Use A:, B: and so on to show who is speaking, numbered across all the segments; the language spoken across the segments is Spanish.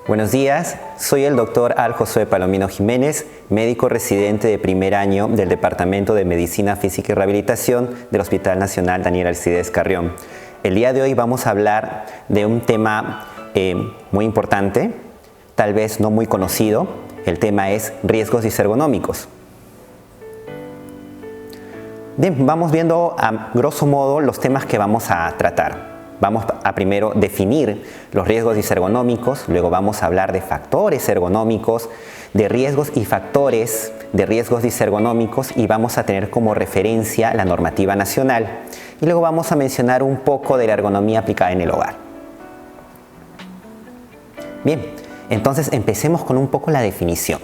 A: Buenos días, soy el doctor Al Josué Palomino Jiménez, médico residente de primer año del Departamento de Medicina Física y Rehabilitación del Hospital Nacional Daniel Alcides Carrión. El día de hoy vamos a hablar de un tema muy importante, tal vez no muy conocido. El tema es riesgos disergonómicos. Bien, vamos viendo a grosso modo los temas que vamos a tratar. Vamos a primero definir los riesgos disergonómicos, luego vamos a hablar de factores ergonómicos, de riesgos y factores de riesgos disergonómicos y vamos a tener como referencia la normativa nacional. Y luego vamos a mencionar un poco de la ergonomía aplicada en el hogar. Bien, entonces empecemos con un poco la definición.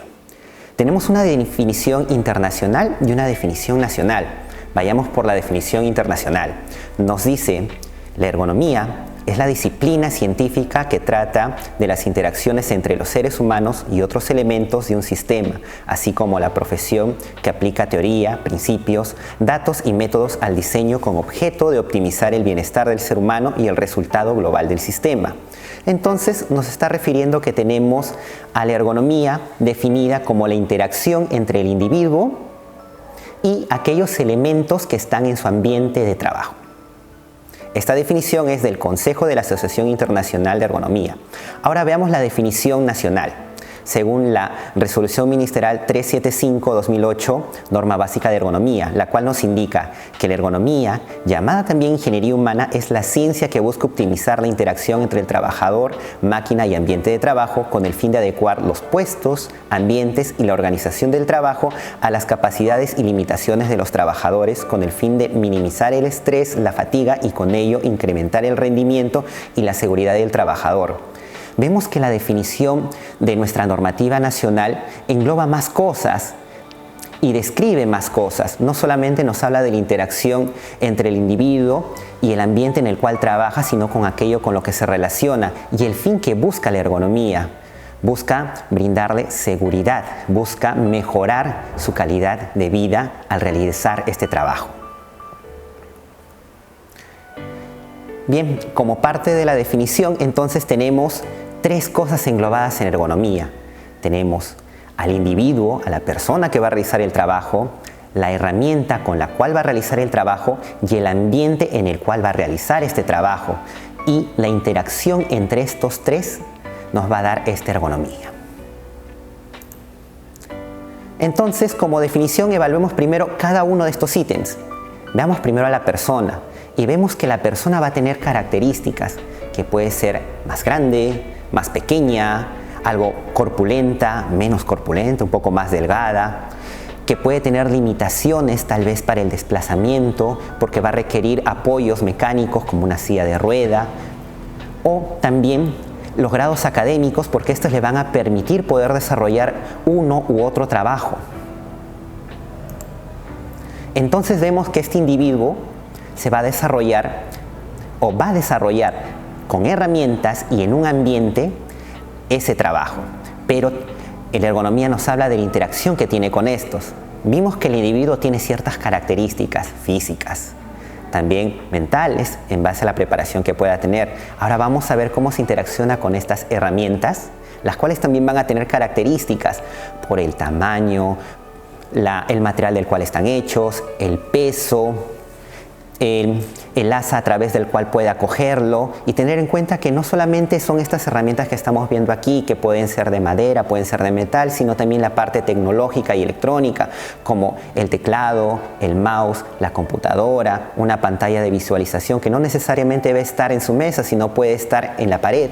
A: Tenemos una definición internacional y una definición nacional. Vayamos por la definición internacional. Nos dice: la ergonomía es la disciplina científica que trata de las interacciones entre los seres humanos y otros elementos de un sistema, así como la profesión que aplica teoría, principios, datos y métodos al diseño con objeto de optimizar el bienestar del ser humano y el resultado global del sistema. Entonces nos está refiriendo que tenemos a la ergonomía definida como la interacción entre el individuo y aquellos elementos que están en su ambiente de trabajo. Esta definición es del Consejo de la Asociación Internacional de Ergonomía. Ahora veamos la definición nacional. Según la Resolución Ministerial 375-2008, Norma Básica de Ergonomía, la cual nos indica que la ergonomía, llamada también ingeniería humana, es la ciencia que busca optimizar la interacción entre el trabajador, máquina y ambiente de trabajo con el fin de adecuar los puestos, ambientes y la organización del trabajo a las capacidades y limitaciones de los trabajadores con el fin de minimizar el estrés, la fatiga y con ello incrementar el rendimiento y la seguridad del trabajador. Vemos que la definición de nuestra normativa nacional engloba más cosas y describe más cosas. No solamente nos habla de la interacción entre el individuo y el ambiente en el cual trabaja, sino con aquello con lo que se relaciona y el fin que busca la ergonomía. Busca brindarle seguridad, busca mejorar su calidad de vida al realizar este trabajo. Bien, como parte de la definición, entonces tenemos tres cosas englobadas en ergonomía. Tenemos al individuo, a la persona que va a realizar el trabajo, la herramienta con la cual va a realizar el trabajo y el ambiente en el cual va a realizar este trabajo. Y la interacción entre estos tres nos va a dar esta ergonomía. Entonces, como definición, evaluemos primero cada uno de estos ítems. Veamos primero a la persona y vemos que la persona va a tener características que puede ser más grande, más pequeña, algo corpulenta, menos corpulenta, un poco más delgada, que puede tener limitaciones tal vez para el desplazamiento porque va a requerir apoyos mecánicos como una silla de rueda, o también los grados académicos porque estos le van a permitir poder desarrollar uno u otro trabajo. Entonces vemos que este individuo se va a desarrollar o va a desarrollar con herramientas y en un ambiente ese trabajo. Pero la ergonomía nos habla de la interacción que tiene con estos. Vimos que el individuo tiene ciertas características físicas, también mentales, en base a la preparación que pueda tener. Ahora vamos a ver cómo se interacciona con estas herramientas, las cuales también van a tener características por el tamaño, el material del cual están hechos, el peso, el asa a través del cual puede acogerlo, y tener en cuenta que no solamente son estas herramientas que estamos viendo aquí, que pueden ser de madera, pueden ser de metal, sino también la parte tecnológica y electrónica, como el teclado, el mouse, la computadora, una pantalla de visualización que no necesariamente debe estar en su mesa, sino puede estar en la pared,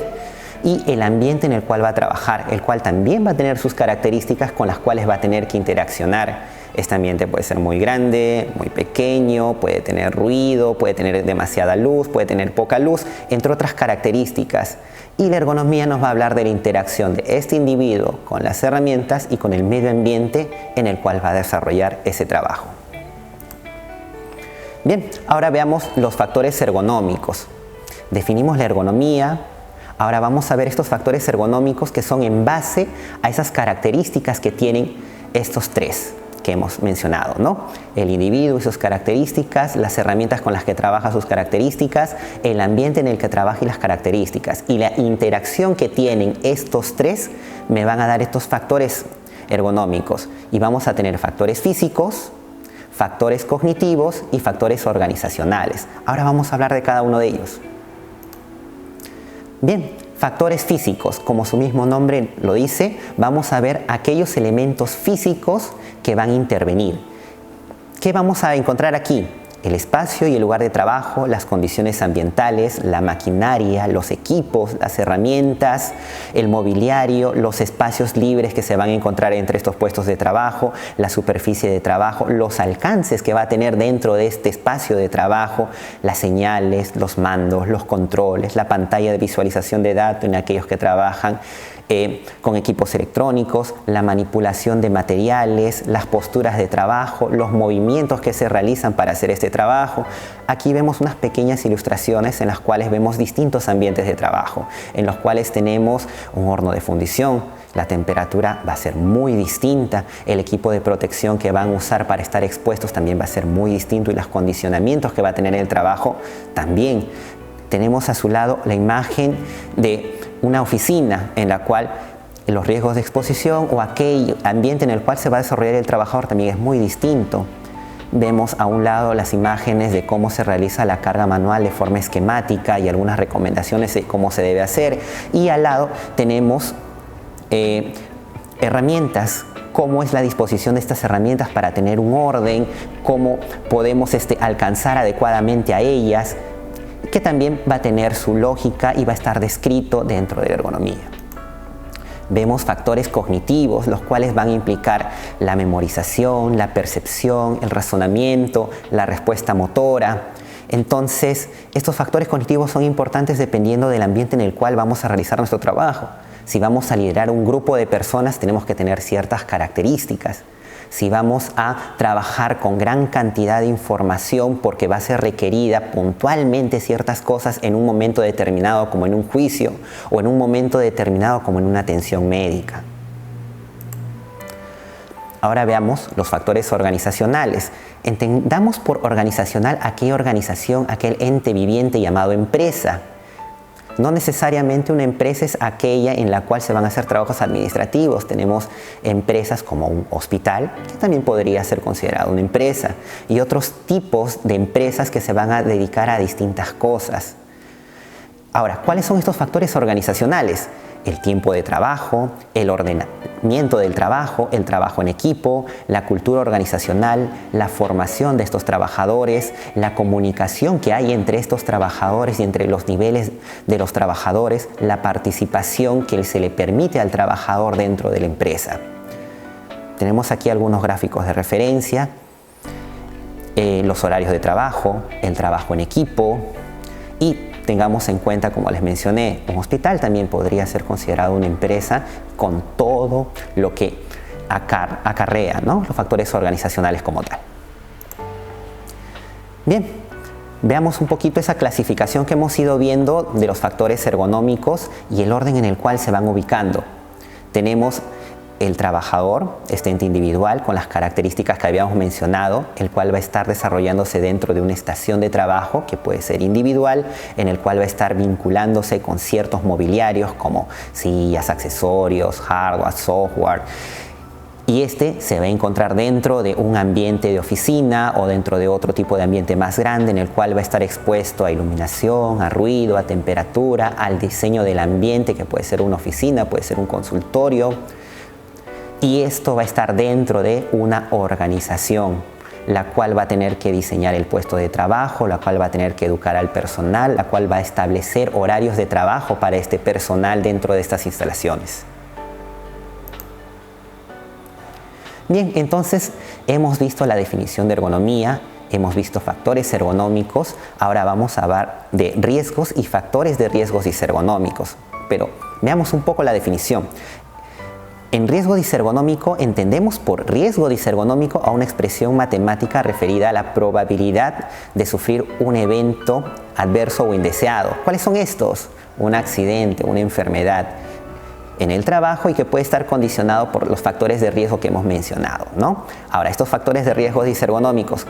A: y el ambiente en el cual va a trabajar, el cual también va a tener sus características con las cuales va a tener que interaccionar. Este ambiente puede ser muy grande, muy pequeño, puede tener ruido, puede tener demasiada luz, puede tener poca luz, entre otras características. Y la ergonomía nos va a hablar de la interacción de este individuo con las herramientas y con el medio ambiente en el cual va a desarrollar ese trabajo. Bien, ahora veamos los factores ergonómicos. Definimos la ergonomía. Ahora vamos a ver estos factores ergonómicos que son en base a esas características que tienen estos tres. que hemos mencionado, ¿no? El individuo y sus características, las herramientas con las que trabaja sus características, el ambiente en el que trabaja y las características. Y la interacción que tienen estos tres me van a dar estos factores ergonómicos. Y vamos a tener factores físicos, factores cognitivos y factores organizacionales. Ahora vamos a hablar de cada uno de ellos. Bien, factores físicos, como su mismo nombre lo dice, vamos a ver aquellos elementos físicos que van a intervenir. ¿Qué vamos a encontrar aquí? El espacio y el lugar de trabajo, las condiciones ambientales, la maquinaria, los equipos, las herramientas, el mobiliario, los espacios libres que se van a encontrar entre estos puestos de trabajo, la superficie de trabajo, los alcances que va a tener dentro de este espacio de trabajo, las señales, los mandos, los controles, la pantalla de visualización de datos en aquellos que trabajan con equipos electrónicos, la manipulación de materiales, las posturas de trabajo, los movimientos que se realizan para hacer este trabajo. Aquí vemos unas pequeñas ilustraciones en las cuales vemos distintos ambientes de trabajo, en los cuales tenemos un horno de fundición. La temperatura va a ser muy distinta, el equipo de protección que van a usar para estar expuestos también va a ser muy distinto y los condicionamientos que va a tener el trabajo también. Tenemos a su lado la imagen de una oficina en la cual los riesgos de exposición o aquel ambiente en el cual se va a desarrollar el trabajador también es muy distinto. Vemos a un lado las imágenes de cómo se realiza la carga manual de forma esquemática y algunas recomendaciones de cómo se debe hacer. Y al lado tenemos herramientas, cómo es la disposición de estas herramientas para tener un orden, cómo podemos alcanzar adecuadamente a ellas, que también va a tener su lógica y va a estar descrito dentro de la ergonomía. Vemos factores cognitivos, los cuales van a implicar la memorización, la percepción, el razonamiento, la respuesta motora. Entonces, estos factores cognitivos son importantes dependiendo del ambiente en el cual vamos a realizar nuestro trabajo. Si vamos a liderar un grupo de personas, tenemos que tener ciertas características. Si vamos a trabajar con gran cantidad de información porque va a ser requerida puntualmente ciertas cosas en un momento determinado como en un juicio o en un momento determinado como en una atención médica. Ahora veamos los factores organizacionales. Entendamos por organizacional aquella organización, aquel ente viviente llamado empresa. No necesariamente una empresa es aquella en la cual se van a hacer trabajos administrativos. Tenemos empresas como un hospital, que también podría ser considerado una empresa, y otros tipos de empresas que se van a dedicar a distintas cosas. Ahora, ¿cuáles son estos factores organizacionales? El tiempo de trabajo, el ordenamiento del trabajo, el trabajo en equipo, la cultura organizacional, la formación de estos trabajadores, la comunicación que hay entre estos trabajadores y entre los niveles de los trabajadores, la participación que se le permite al trabajador dentro de la empresa. Tenemos aquí algunos gráficos de referencia, los horarios de trabajo, el trabajo en equipo y tengamos en cuenta, como les mencioné, un hospital también podría ser considerado una empresa con todo lo que acarrea, ¿no? Los factores organizacionales como tal. Bien, veamos un poquito esa clasificación que hemos ido viendo de los factores ergonómicos y el orden en el cual se van ubicando. Tenemos el trabajador, este ente individual con las características que habíamos mencionado, el cual va a estar desarrollándose dentro de una estación de trabajo que puede ser individual, en el cual va a estar vinculándose con ciertos mobiliarios como sillas, accesorios, hardware, software. Y este se va a encontrar dentro de un ambiente de oficina o dentro de otro tipo de ambiente más grande en el cual va a estar expuesto a iluminación, a ruido, a temperatura, al diseño del ambiente que puede ser una oficina, puede ser un consultorio. Y esto va a estar dentro de una organización, la cual va a tener que diseñar el puesto de trabajo, la cual va a tener que educar al personal, la cual va a establecer horarios de trabajo para este personal dentro de estas instalaciones. Bien, entonces hemos visto la definición de ergonomía, hemos visto factores ergonómicos, ahora vamos a hablar de riesgos y factores de riesgos disergonómicos. Pero veamos un poco la definición. En riesgo disergonómico entendemos por riesgo disergonómico a una expresión matemática referida a la probabilidad de sufrir un evento adverso o indeseado. ¿Cuáles son estos? Un accidente, una enfermedad, en el trabajo y que puede estar condicionado por los factores de riesgo que hemos mencionado, ¿no? Ahora, estos factores de riesgo disergonómicos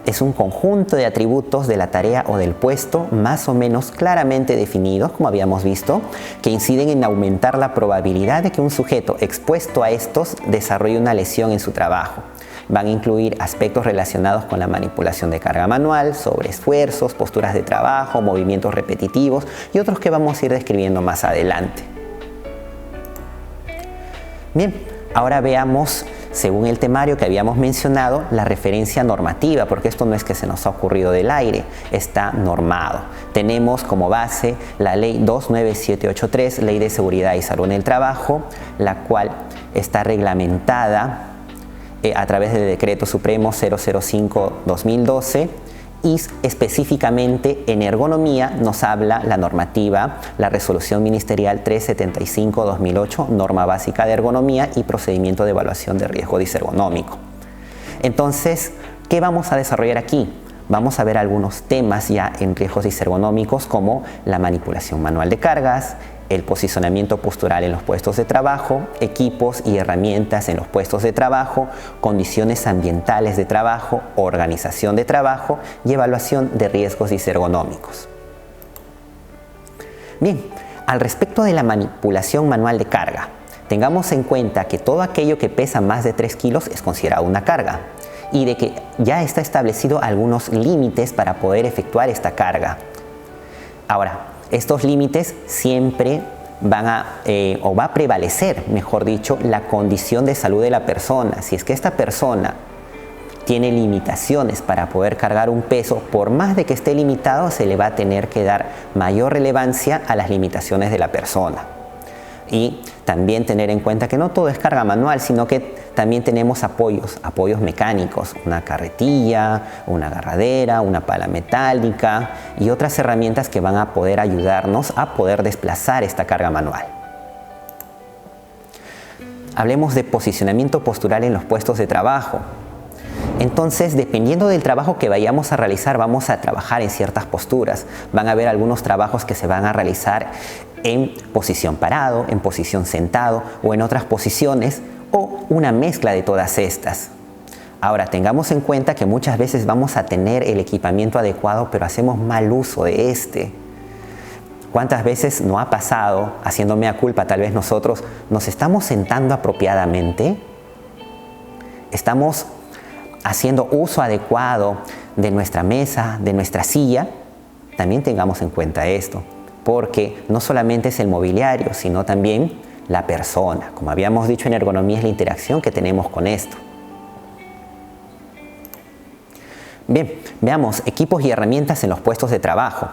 A: es un conjunto de atributos de la tarea o del puesto más o menos claramente definidos, como habíamos visto, que inciden en aumentar la probabilidad de que un sujeto expuesto a estos desarrolle una lesión en su trabajo. Van a incluir aspectos relacionados con la manipulación de carga manual, sobreesfuerzos, posturas de trabajo, movimientos repetitivos y otros que vamos a ir describiendo más adelante. Bien, ahora veamos, según el temario que habíamos mencionado, la referencia normativa, porque esto no es que se nos ha ocurrido del aire, está normado. Tenemos como base la Ley 29783, Ley de Seguridad y Salud en el Trabajo, la cual está reglamentada a través del Decreto Supremo 005-2012 y específicamente en ergonomía nos habla la normativa, la Resolución Ministerial 375-2008, Norma Básica de Ergonomía y Procedimiento de Evaluación de Riesgo Disergonómico. Entonces, ¿qué vamos a desarrollar aquí? Vamos a ver algunos temas ya en riesgos disergonómicos como la manipulación manual de cargas, el posicionamiento postural en los puestos de trabajo, equipos y herramientas en los puestos de trabajo, condiciones ambientales de trabajo, organización de trabajo y evaluación de riesgos disergonómicos. Bien, al respecto de la manipulación manual de carga, tengamos en cuenta que todo aquello que pesa más de 3 kilos es considerado una carga y de que ya está establecido algunos límites para poder efectuar esta carga. Ahora, estos límites siempre van a, o va a prevalecer, mejor dicho, la condición de salud de la persona. Si es que esta persona tiene limitaciones para poder cargar un peso, por más de que esté limitado, se le va a tener que dar mayor relevancia a las limitaciones de la persona. Y también tener en cuenta que no todo es carga manual, sino que también tenemos apoyos mecánicos, una carretilla, una agarradera, una pala metálica y otras herramientas que van a poder ayudarnos a poder desplazar esta carga manual. Hablemos de posicionamiento postural en los puestos de trabajo. Entonces, dependiendo del trabajo que vayamos a realizar, vamos a trabajar en ciertas posturas. Van a haber algunos trabajos que se van a realizar en posición parado, en posición sentado o en otras posiciones o una mezcla de todas estas. Ahora, tengamos en cuenta que muchas veces vamos a tener el equipamiento adecuado, pero hacemos mal uso de este. ¿Cuántas veces no ha pasado, haciéndome a culpa, tal vez nosotros nos estamos sentando apropiadamente? ¿Estamos haciendo uso adecuado de nuestra mesa, de nuestra silla? También tengamos en cuenta esto, porque no solamente es el mobiliario, sino también la persona. Como habíamos dicho en ergonomía, es la interacción que tenemos con esto. Bien, veamos equipos y herramientas en los puestos de trabajo.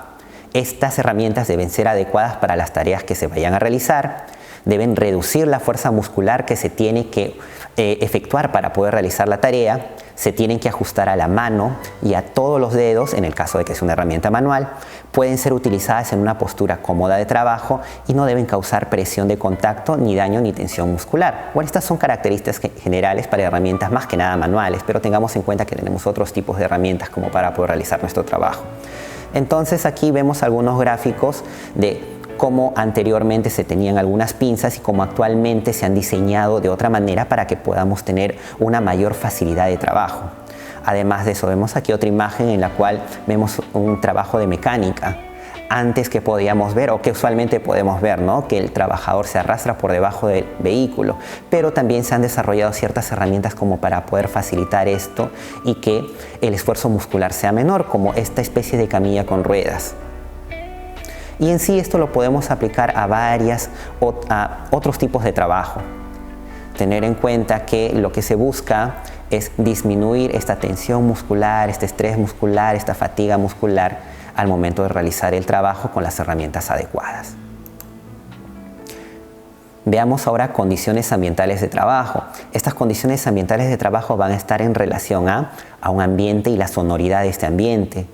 A: Estas herramientas deben ser adecuadas para las tareas que se vayan a realizar, deben reducir la fuerza muscular que se tiene que efectuar para poder realizar la tarea, se tienen que ajustar a la mano y a todos los dedos, en el caso de que sea una herramienta manual, pueden ser utilizadas en una postura cómoda de trabajo y no deben causar presión de contacto, ni daño ni tensión muscular. Bueno, estas son características generales para herramientas más que nada manuales, pero tengamos en cuenta que tenemos otros tipos de herramientas como para poder realizar nuestro trabajo. Entonces aquí vemos algunos gráficos de cómo anteriormente se tenían algunas pinzas y cómo actualmente se han diseñado de otra manera para que podamos tener una mayor facilidad de trabajo. Además de eso, vemos aquí otra imagen en la cual vemos un trabajo de mecánica. Antes que podíamos ver, o que usualmente podemos ver, ¿no?, que el trabajador se arrastra por debajo del vehículo, pero también se han desarrollado ciertas herramientas como para poder facilitar esto y que el esfuerzo muscular sea menor, como esta especie de camilla con ruedas. Y en sí esto lo podemos aplicar a otros tipos de trabajo. Tener en cuenta que lo que se busca es disminuir esta tensión muscular, este estrés muscular, esta fatiga muscular al momento de realizar el trabajo con las herramientas adecuadas. Veamos ahora condiciones ambientales de trabajo. Estas condiciones ambientales de trabajo van a estar en relación a un ambiente y la sonoridad de este ambiente.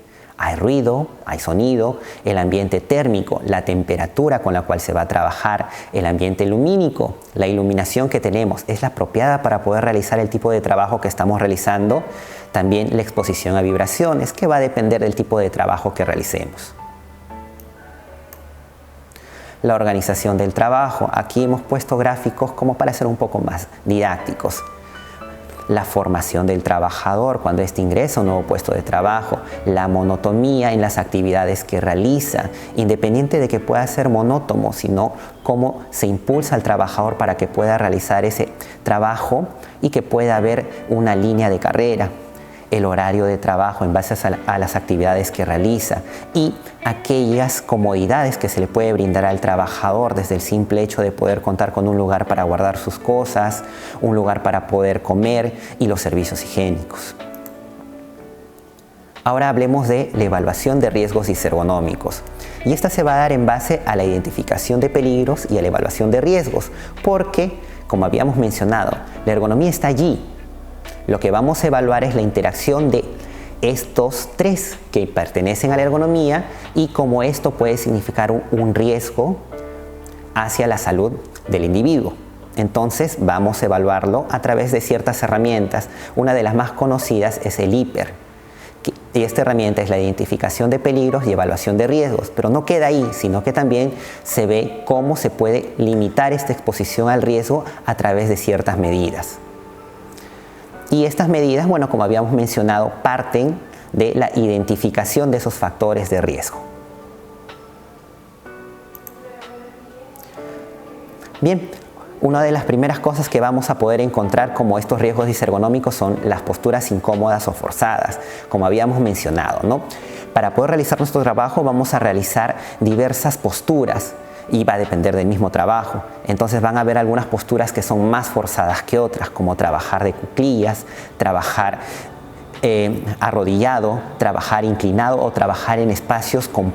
A: Hay ruido, hay sonido, el ambiente térmico, la temperatura con la cual se va a trabajar, el ambiente lumínico, la iluminación que tenemos, ¿es la apropiada para poder realizar el tipo de trabajo que estamos realizando? También la exposición a vibraciones, que va a depender del tipo de trabajo que realicemos. la organización del trabajo. Aquí hemos puesto gráficos como para ser un poco más didácticos. La formación del trabajador cuando éste ingresa a un nuevo puesto de trabajo, la monotonía en las actividades que realiza, independiente de que pueda ser monótono, sino cómo se impulsa al trabajador para que pueda realizar ese trabajo y que pueda haber una línea de carrera, el horario de trabajo en base a las actividades que realiza y aquellas comodidades que se le puede brindar al trabajador desde el simple hecho de poder contar con un lugar para guardar sus cosas, un lugar para poder comer y los servicios higiénicos. Ahora hablemos de la evaluación de riesgos disergonómicos. Y esta se va a dar en base a la identificación de peligros y a la evaluación de riesgos, porque, como habíamos mencionado, la ergonomía está allí. Lo que vamos a evaluar es la interacción de estos tres que pertenecen a la ergonomía y cómo esto puede significar un riesgo hacia la salud del individuo. Entonces vamos a evaluarlo a través de ciertas herramientas. Una de las más conocidas es el IPER. Y esta herramienta es la identificación de peligros y evaluación de riesgos, pero no queda ahí, sino que también se ve cómo se puede limitar esta exposición al riesgo a través de ciertas medidas. Y estas medidas, bueno, como habíamos mencionado, parten de la identificación de esos factores de riesgo. Bien, una de las primeras cosas que vamos a poder encontrar como estos riesgos disergonómicos son las posturas incómodas o forzadas, como habíamos mencionado, ¿no? Para poder realizar nuestro trabajo vamos a realizar diversas posturas y va a depender del mismo trabajo. Entonces van a haber algunas posturas que son más forzadas que otras, como trabajar de cuclillas, trabajar arrodillado, trabajar inclinado o trabajar en espacios con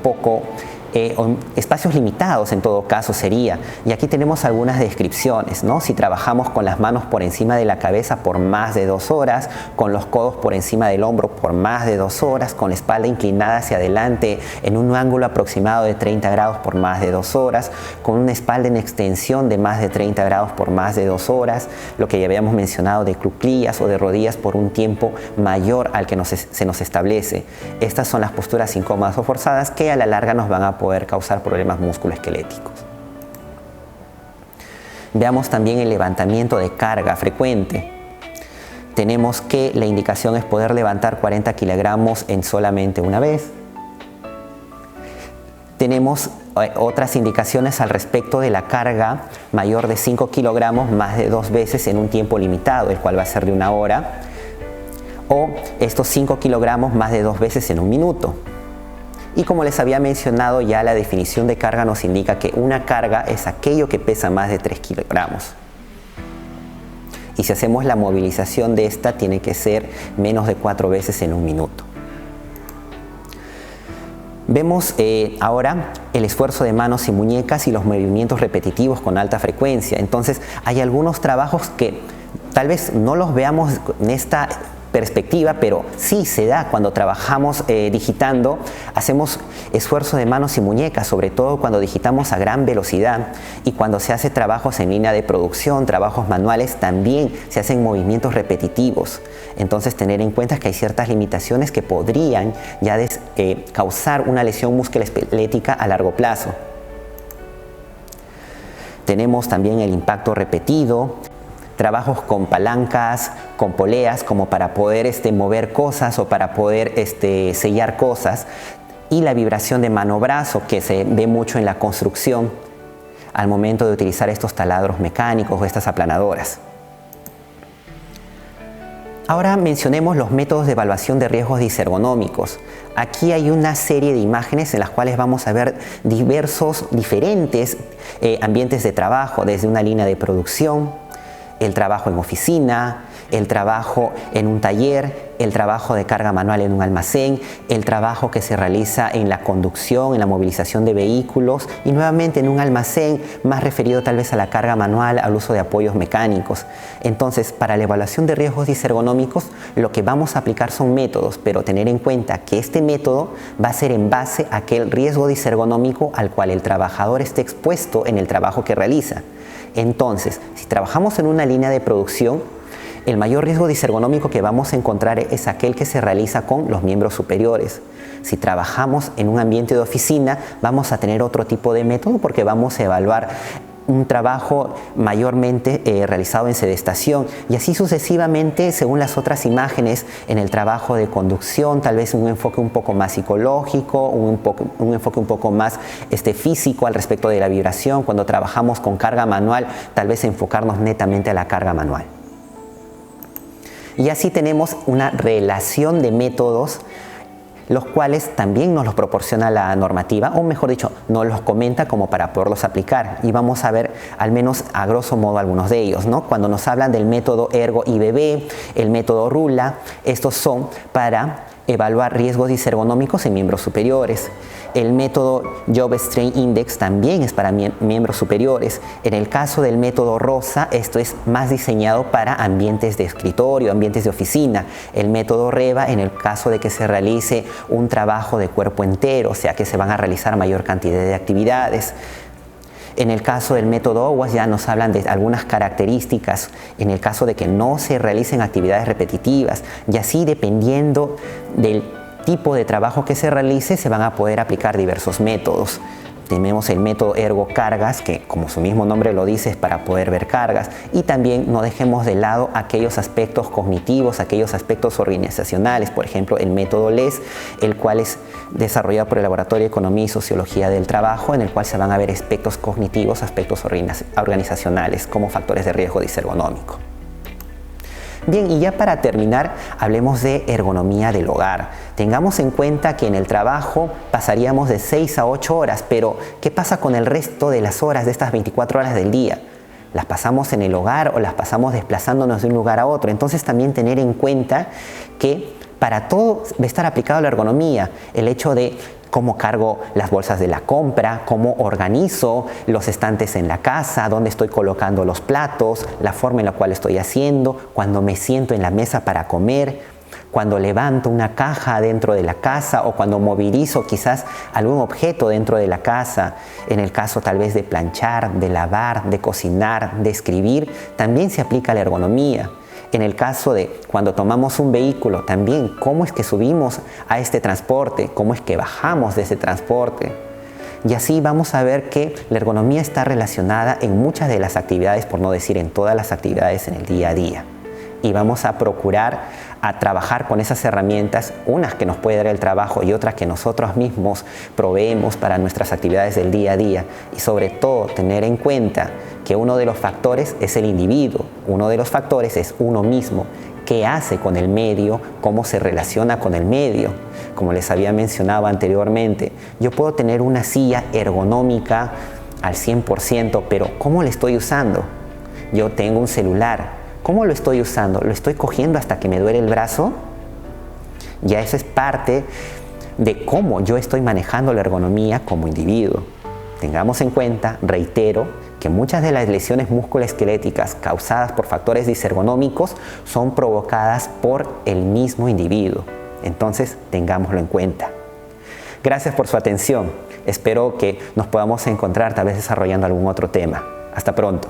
A: espacios limitados en todo caso sería. Y aquí tenemos algunas descripciones, ¿no? Si trabajamos con las manos por encima de la cabeza por más de 2 horas, con los codos por encima del hombro por más de 2 horas, con la espalda inclinada hacia adelante en un ángulo aproximado de 30 grados por más de 2 horas, con una espalda en extensión de más de 30 grados por más de 2 horas, lo que ya habíamos mencionado de cuclillas o de rodillas por un tiempo mayor al que se nos establece. Estas son las posturas incómodas o forzadas que a la larga nos van a poder causar problemas musculoesqueléticos. Veamos también el levantamiento de carga frecuente. Tenemos que la indicación es poder levantar 40 kilogramos en solamente una vez. Tenemos otras indicaciones al respecto de la carga mayor de 5 kilogramos más de 2 veces en un tiempo limitado, el cual va a ser de 1 hora, o estos 5 kilogramos más de 2 veces en 1 minuto. Y como les había mencionado, ya la definición de carga nos indica que una carga es aquello que pesa más de 3 kilogramos. Y si hacemos la movilización de esta, tiene que ser menos de 4 veces en 1 minuto. Vemos ahora el esfuerzo de manos y muñecas y los movimientos repetitivos con alta frecuencia. Entonces, hay algunos trabajos que tal vez no los veamos en esta perspectiva, pero sí se da cuando trabajamos digitando. Hacemos esfuerzo de manos y muñecas, sobre todo cuando digitamos a gran velocidad, y cuando se hace trabajos en línea de producción, trabajos manuales, también se hacen movimientos repetitivos. Entonces tener en cuenta que hay ciertas limitaciones que podrían ya causar una lesión musculoesquelética a largo plazo. Tenemos también el impacto repetido, trabajos con palancas, con poleas, como para poder mover cosas o para poder sellar cosas, y la vibración de mano-brazo, que se ve mucho en la construcción al momento de utilizar estos taladros mecánicos o estas aplanadoras. Ahora mencionemos los métodos de evaluación de riesgos disergonómicos. Aquí hay una serie de imágenes en las cuales vamos a ver diferentes ambientes de trabajo, desde una línea de producción, el trabajo en oficina, el trabajo en un taller, el trabajo de carga manual en un almacén, el trabajo que se realiza en la conducción, en la movilización de vehículos y nuevamente en un almacén más referido tal vez a la carga manual, al uso de apoyos mecánicos. Entonces, para la evaluación de riesgos disergonómicos, lo que vamos a aplicar son métodos, pero tener en cuenta que este método va a ser en base a aquel riesgo disergonómico al cual el trabajador esté expuesto en el trabajo que realiza. Entonces, si trabajamos en una línea de producción, el mayor riesgo disergonómico que vamos a encontrar es aquel que se realiza con los miembros superiores. Si trabajamos en un ambiente de oficina, vamos a tener otro tipo de método porque vamos a evaluar un trabajo mayormente realizado en sedestación y así sucesivamente según las otras imágenes en el trabajo de conducción, tal vez un enfoque un poco más psicológico, un enfoque un poco más físico al respecto de la vibración. Cuando trabajamos con carga manual, tal vez enfocarnos netamente a la carga manual. Y así tenemos una relación de métodos los cuales también nos los proporciona la normativa, o mejor dicho, nos los comenta como para poderlos aplicar. Y vamos a ver al menos a grosso modo algunos de ellos, ¿no? Cuando nos hablan del método Ergo-IBB, el método RULA, estos son para evaluar riesgos disergonómicos en miembros superiores. El método Job Strain Index también es para miembros superiores. En el caso del método ROSA, esto es más diseñado para ambientes de escritorio, ambientes de oficina. El método REVA, en el caso de que se realice un trabajo de cuerpo entero, o sea que se van a realizar mayor cantidad de actividades. En el caso del método OWASP ya nos hablan de algunas características en el caso de que no se realicen actividades repetitivas y así dependiendo del tipo de trabajo que se realice se van a poder aplicar diversos métodos. Tenemos el método Ergo Cargas, que como su mismo nombre lo dice es para poder ver cargas, y también no dejemos de lado aquellos aspectos cognitivos, aquellos aspectos organizacionales, por ejemplo el método LES, el cual es desarrollado por el Laboratorio de Economía y Sociología del Trabajo, en el cual se van a ver aspectos cognitivos, aspectos organizacionales como factores de riesgo disergonómico. Bien, y ya para terminar, hablemos de ergonomía del hogar. Tengamos en cuenta que en el trabajo pasaríamos de 6 a 8 horas, pero ¿qué pasa con el resto de las horas de estas 24 horas del día? ¿Las pasamos en el hogar o las pasamos desplazándonos de un lugar a otro? Entonces también tener en cuenta que para todo va a estar aplicado la ergonomía, el hecho de cómo cargo las bolsas de la compra, cómo organizo los estantes en la casa, dónde estoy colocando los platos, la forma en la cual estoy haciendo, cuando me siento en la mesa para comer, cuando levanto una caja dentro de la casa o cuando movilizo quizás algún objeto dentro de la casa. En el caso tal vez de planchar, de lavar, de cocinar, de escribir, también se aplica la ergonomía. En el caso de cuando tomamos un vehículo, también cómo es que subimos a este transporte, cómo es que bajamos de ese transporte. Y así vamos a ver que la ergonomía está relacionada en muchas de las actividades, por no decir en todas las actividades en el día a día. Y vamos a procurar a trabajar con esas herramientas, unas que nos puede dar el trabajo y otras que nosotros mismos proveemos para nuestras actividades del día a día. Y sobre todo tener en cuenta que uno de los factores es el individuo, uno de los factores es uno mismo. ¿Qué hace con el medio? ¿Cómo se relaciona con el medio? Como les había mencionado anteriormente, yo puedo tener una silla ergonómica al 100%, pero ¿cómo la estoy usando? Yo tengo un celular. ¿Cómo lo estoy usando? ¿Lo estoy cogiendo hasta que me duele el brazo? Ya eso es parte de cómo yo estoy manejando la ergonomía como individuo. Tengamos en cuenta, reitero, que muchas de las lesiones musculoesqueléticas causadas por factores disergonómicos son provocadas por el mismo individuo. Entonces, tengámoslo en cuenta. Gracias por su atención. Espero que nos podamos encontrar tal vez desarrollando algún otro tema. Hasta pronto.